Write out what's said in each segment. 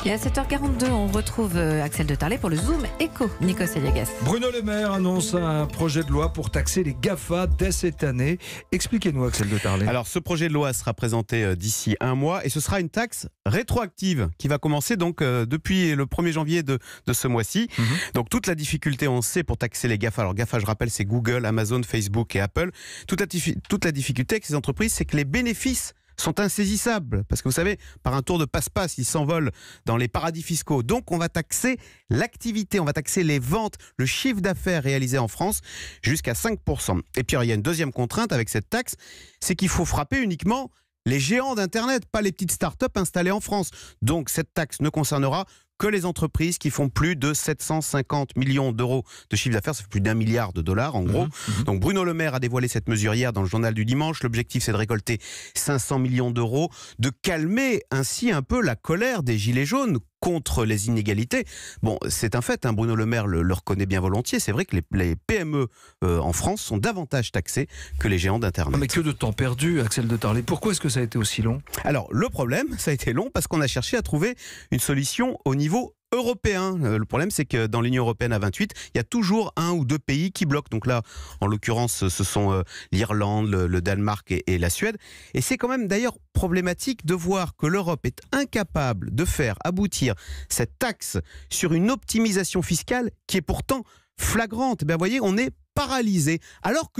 Et à 7h42, on retrouve Axel de Tarlet pour le Zoom Éco. Nikos Aliagas. Bruno Le Maire annonce un projet de loi pour taxer les GAFA dès cette année. Expliquez-nous, Axel de Tarlet. Alors, ce projet de loi sera présenté d'ici un mois et ce sera une taxe rétroactive qui va commencer donc depuis le 1er janvier de ce mois-ci. Donc, toute la difficulté, on sait, pour taxer les GAFA. Alors, GAFA, je rappelle, c'est Google, Amazon, Facebook et Apple. Toute la difficulté avec ces entreprises, c'est que les bénéfices sont insaisissables, parce que vous savez, par un tour de passe-passe, ils s'envolent dans les paradis fiscaux. Donc on va taxer l'activité, on va taxer les ventes, le chiffre d'affaires réalisé en France jusqu'à 5%. Et puis il y a une deuxième contrainte avec cette taxe, c'est qu'il faut frapper uniquement les géants d'Internet, pas les petites startups installées en France. Donc cette taxe ne concernera que les entreprises qui font plus de 750 millions d'euros de chiffre d'affaires, ça fait plus d'1 milliard de dollars en gros. Donc Bruno Le Maire a dévoilé cette mesure hier dans le journal du dimanche. L'objectif, c'est de récolter 500 millions d'euros, de calmer ainsi un peu la colère des gilets jaunes contre les inégalités. Bon, c'est un fait, Bruno Le Maire le reconnaît bien volontiers. C'est vrai que les PME en France sont davantage taxées que les géants d'Internet. Mais que de temps perdu, Axel de Tarlet. Pourquoi est-ce que ça a été aussi long ? Alors, le problème, ça a été long parce qu'on a cherché à trouver une solution au niveau européen. Le problème, c'est que dans l'Union européenne à 28, il y a toujours un ou deux pays qui bloquent. Donc là, en l'occurrence, ce sont l'Irlande, le Danemark et la Suède. Et c'est quand même d'ailleurs problématique de voir que l'Europe est incapable de faire aboutir cette taxe sur une optimisation fiscale qui est pourtant flagrante. Ben, vous voyez, on est paralysé. Alors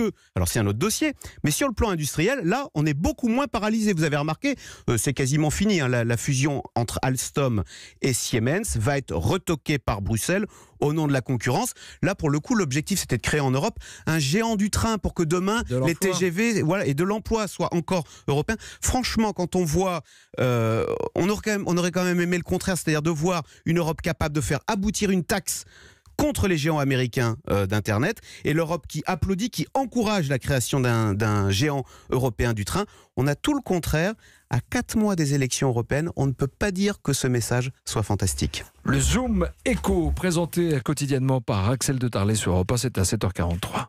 c'est un autre dossier, mais sur le plan industriel, là, on est beaucoup moins paralysé. Vous avez remarqué, c'est quasiment fini. La fusion entre Alstom et Siemens va être retoquée par Bruxelles au nom de la concurrence. Là, pour le coup, l'objectif, c'était de créer en Europe un géant du train pour que demain, les TGV et de l'emploi soient encore européens. Franchement, quand on voit, on aurait quand même aimé le contraire, c'est-à-dire de voir une Europe capable de faire aboutir une taxe contre les géants américains d'Internet, et l'Europe qui applaudit, qui encourage la création d'un géant européen du train. On a tout le contraire. À 4 mois des élections européennes, on ne peut pas dire que ce message soit fantastique. Le Zoom Éco, présenté quotidiennement par Axel de Tarlet sur Europe 1, c'est à 7h43.